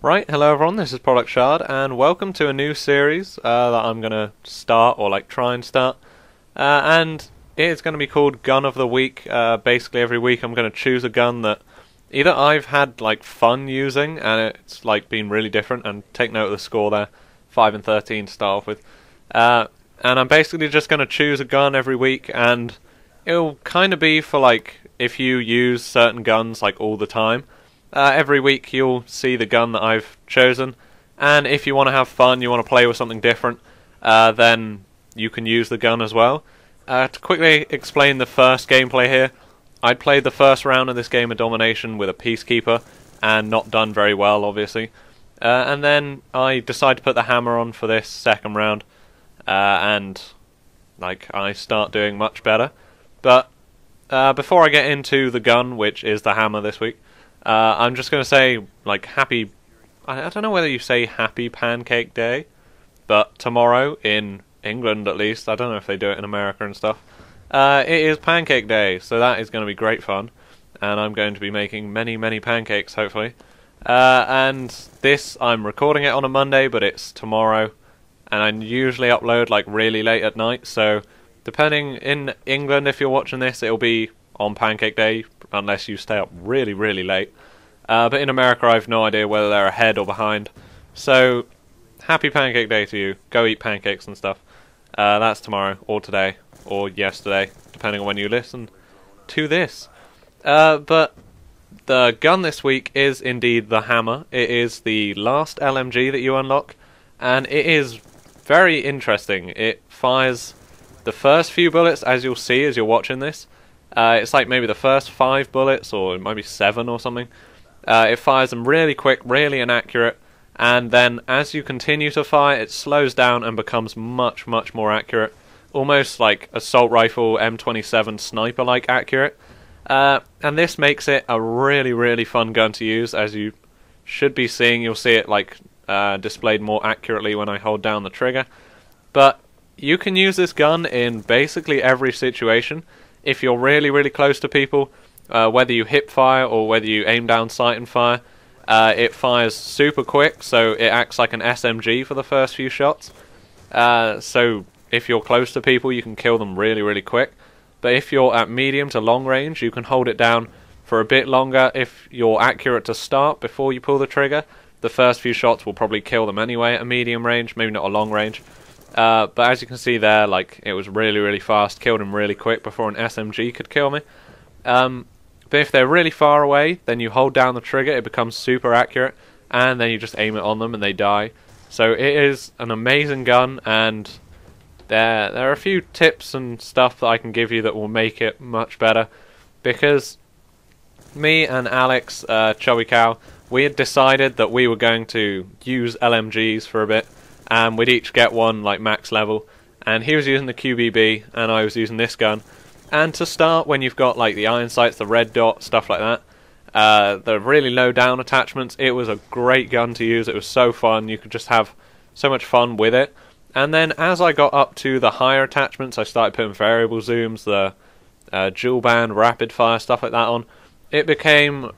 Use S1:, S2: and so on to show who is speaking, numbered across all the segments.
S1: Right, hello everyone, this is Product Shard, and welcome to a new series that I'm going to start, or try and start. And it's going to be called Gun of the Week. Basically every week I'm going to choose a gun that either I've had fun using, and it's been really different, and take note of the score there, 5 and 13 to start off with. And I'm basically just going to choose a gun every week, and it'll kind of be for if you use certain guns all the time. Every week you'll see the gun that I've chosen, and if you want to have fun, you want to play with something different, then you can use the gun as well. To quickly explain the first gameplay here, I played the first round of this game of Domination with a Peacekeeper, and not done very well, obviously. And then I decided to put the hammer on for this second round, and I start doing much better. But before I get into the gun, which is the hammer this week, I'm just going to say, happy... I don't know whether you say Happy Pancake Day, but tomorrow, in England at least, I don't know if they do it in America and stuff, it is Pancake Day, so that is going to be great fun, and I'm going to be making many, many pancakes, hopefully. And this, I'm recording it on a Monday, but it's tomorrow, and I usually upload, really late at night, so depending in England, if you're watching this, it'll be on Pancake Day, unless you stay up really, really late. But in America, I've no idea whether they're ahead or behind. So, happy Pancake Day to you. Go eat pancakes and stuff. That's tomorrow, or today, or yesterday, depending on when you listen to this. But the gun this week is indeed the hammer. It is the last LMG that you unlock, and it is very interesting. It fires the first few bullets, as you'll see as you're watching this. It's maybe the first 5 bullets, or it might be 7 or something. It fires them really quick, really inaccurate, and then as you continue to fire, it slows down and becomes much, much more accurate. Almost like assault rifle M27 sniper-like accurate. And this makes it a really, really fun gun to use, as you should be seeing. You'll see it displayed more accurately when I hold down the trigger. But you can use this gun in basically every situation. If you're really, really close to people, whether you hip fire or whether you aim down sight and fire, it fires super quick, so it acts like an SMG for the first few shots. So if you're close to people, you can kill them really, really quick. But if you're at medium to long range, you can hold it down for a bit longer. If you're accurate to start before you pull the trigger, the first few shots will probably kill them anyway at a medium range, maybe not a long range. But as you can see there, it was really, really fast, killed him really quick before an SMG could kill me. But if they're really far away, then you hold down the trigger, it becomes super accurate, and then you just aim it on them and they die. So it is an amazing gun, and there are a few tips and stuff that I can give you that will make it much better, because me and Alex, Chubby Cow, we had decided that we were going to use LMGs for a bit, and we'd each get one max level, and he was using the QBB and I was using this gun. And to start, when you've got the iron sights, the red dot, stuff like that, the really low down attachments, it was a great gun to use. It was so fun, you could just have so much fun with it. And then as I got up to the higher attachments, I started putting variable zooms, the dual band, rapid fire, stuff like that on. It became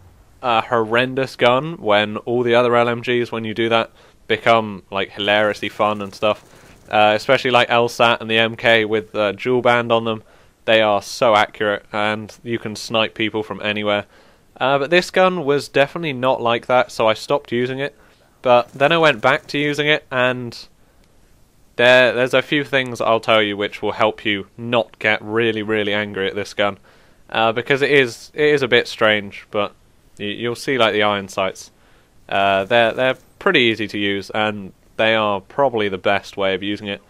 S1: a horrendous gun when all the other LMGs, when you do that, become hilariously fun and stuff, especially LSAT and the MK with dual band on them. They are so accurate and you can snipe people from anywhere. But this gun was definitely not like that, so I stopped using it. But then I went back to using it, and there's a few things I'll tell you which will help you not get really, really angry at this gun, because it is a bit strange. But you'll see the iron sights. They're pretty easy to use, and they are probably the best way of using it.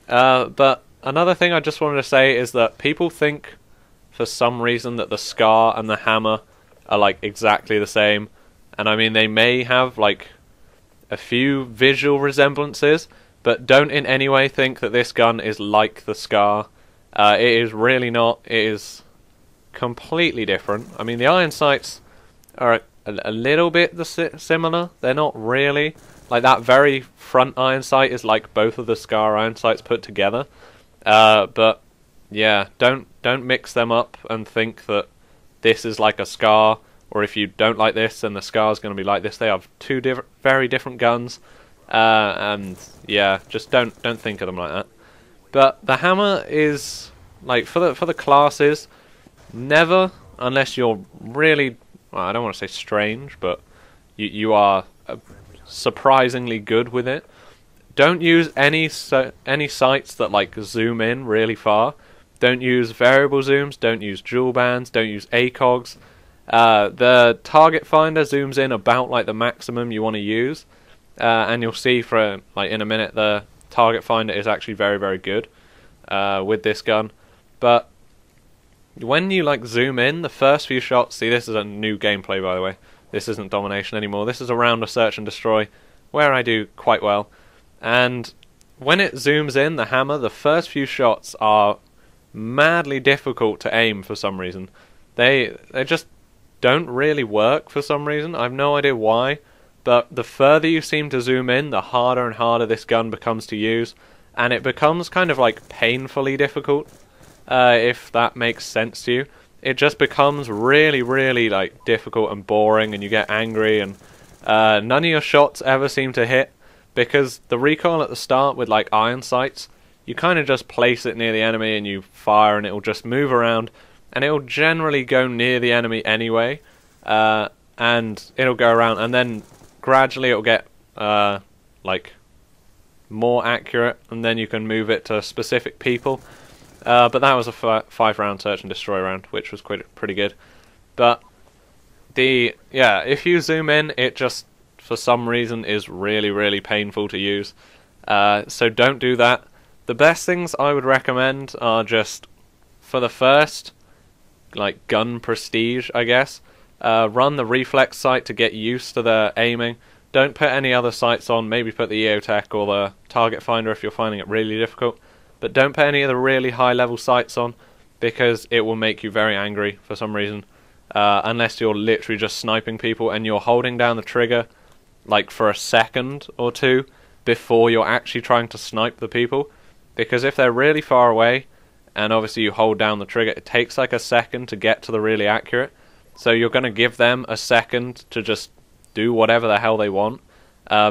S1: But another thing I just wanted to say is that people think, for some reason, that the Scar and the hammer are exactly the same. And I mean, they may have a few visual resemblances, but don't in any way think that this gun is like the Scar. It is really not. It is completely different. I mean, the iron sights are a little bit similar. They're not really. That very front iron sight is both of the Scar iron sights put together. But yeah, don't mix them up and think that this is like a Scar or if you don't like this, then the Scar's going to be like this. They have two very different guns, and yeah, just don't think of them like that. But the hammer is like for the classes, never, unless you're really, well, I don't want to say strange, but you are surprisingly good with it. Don't use any sights that like zoom in really far. Don't use variable zooms. Don't use dual bands. Don't use ACOGs. The target finder zooms in about like the maximum you want to use, and you'll see for like in a minute the target finder is actually very good with this gun. But when you like zoom in, the first few shots, see, this is a new gameplay by the way. This isn't domination anymore. This is a round of search and destroy where I do quite well. And when it zooms in, the hammer, the first few shots are madly difficult to aim for some reason. They just don't really work for some reason. I have no idea why, but the further you seem to zoom in, the harder and harder this gun becomes to use, and it becomes kind of like painfully difficult, if that makes sense to you. It just becomes really like difficult and boring, and you get angry, and none of your shots ever seem to hit, because the recoil at the start with like iron sights, you kind of just place it near the enemy and you fire and it will just move around, and it will generally go near the enemy anyway, and it'll go around, and then gradually it'll get like more accurate, and then you can move it to specific people. But that was a 5-round search and destroy round, which was pretty good. But if you zoom in, it just for some reason is really painful to use. So don't do that. The best things I would recommend are just for the first like gun prestige, I guess. Run the reflex sight to get used to the aiming. Don't put any other sights on. Maybe put the EOTech or the target finder if you're finding it really difficult. But don't put any of the really high level sights on, because it will make you very angry for some reason. Unless you're literally just sniping people and you're holding down the trigger like for a second or two before you're actually trying to snipe the people. Because if they're really far away, and obviously you hold down the trigger, it takes like a second to get to the really accurate. So you're going to give them a second to just do whatever the hell they want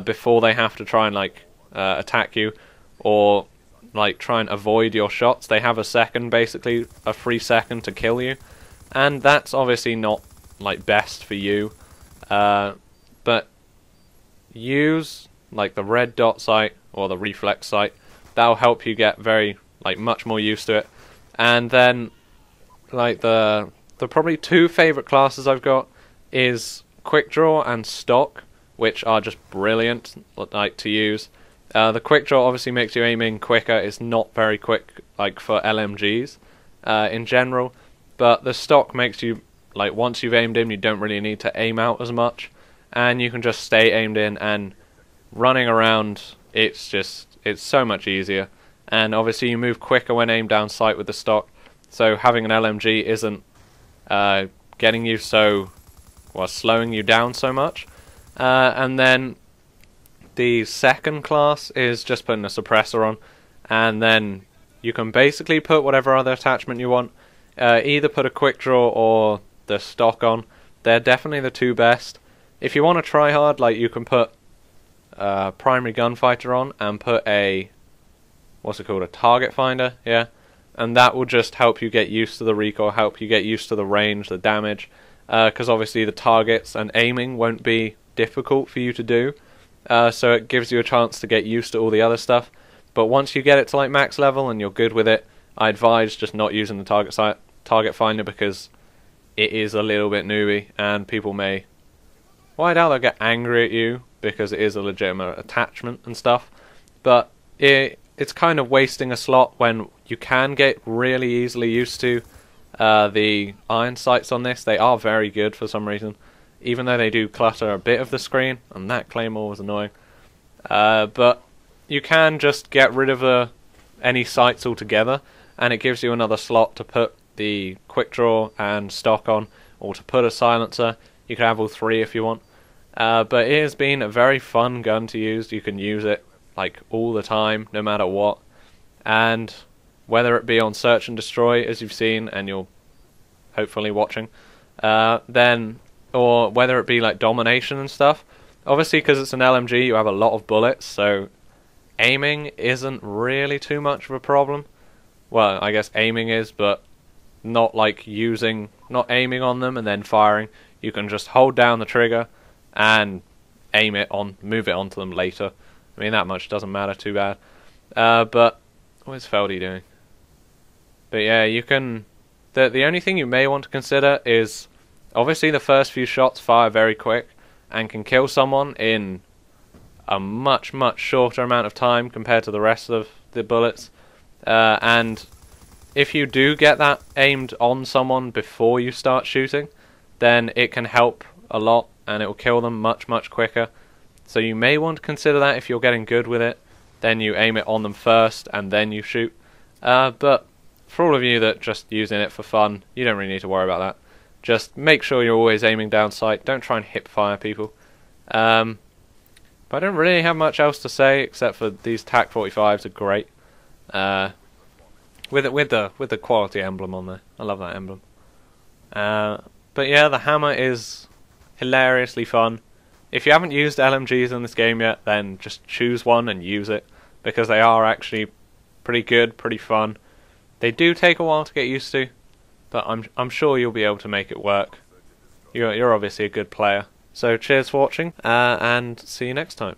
S1: before they have to try and like attack you or like try and avoid your shots. They have a second, basically a free second to kill you, and that's obviously not like best for you. But use like the red dot sight or the reflex sight. That'll help you get much more used to it. And then like the probably two favorite classes I've got is quick draw and stock, which are just brilliant like to use. The quick draw obviously makes you aiming quicker. It's not very quick like for LMGs in general, but the stock makes you like once you've aimed in, you don't really need to aim out as much, and you can just stay aimed in, and running around it's so much easier. And obviously you move quicker when aimed down sight with the stock, so having an LMG isn't getting you slowing you down so much. And then the second class is just putting a suppressor on, and then you can basically put whatever other attachment you want. Either put a quick draw or the stock on. They're definitely the two best. If you want to try hard, like you can put primary gunfighter on and put a target finder, yeah, and that will just help you get used to the recoil, help you get used to the range, the damage, because obviously the targets and aiming won't be difficult for you to do, so it gives you a chance to get used to all the other stuff. But once you get it to like max level and you're good with it, I advise just not using the target finder, because it is a little bit newbie, and people may, well, I doubt they'll get angry at you because it is a legitimate attachment and stuff, but it's kind of wasting a slot when you can get really easily used to the iron sights on this. They are very good for some reason, even though they do clutter a bit of the screen, and that claymore was annoying. But you can just get rid of any sights altogether, and it gives you another slot to put the quick draw and stock on, or to put a silencer. You can have all three if you want. But it has been a very fun gun to use. You can use it like all the time, no matter what. And whether it be on search and destroy, as you've seen, and you're hopefully watching, then or whether it be like domination and stuff. Obviously, because it's an LMG, you have a lot of bullets, so aiming isn't really too much of a problem. Well, I guess aiming is, but not like not aiming on them and then firing. You can just hold down the trigger and move it onto them later. I mean, that much doesn't matter too bad. But what is Feldy doing? But yeah, you can. The only thing you may want to consider is obviously the first few shots fire very quick and can kill someone in a much shorter amount of time compared to the rest of the bullets. And if you do get that aimed on someone before you start shooting, then it can help a lot and it will kill them much quicker. So you may want to consider that if you're getting good with it. Then you aim it on them first and then you shoot. But for all of you that just using it for fun, you don't really need to worry about that. Just make sure you're always aiming down sight. Don't try and hip fire people. But I don't really have much else to say except for these TAC 45s are great. With the quality emblem on there. I love that emblem. But yeah, the hammer is hilariously fun. If you haven't used LMGs in this game yet, then just choose one and use it, because they are actually pretty good, pretty fun. They do take a while to get used to, but I'm sure you'll be able to make it work. You're obviously a good player. So cheers for watching, and see you next time.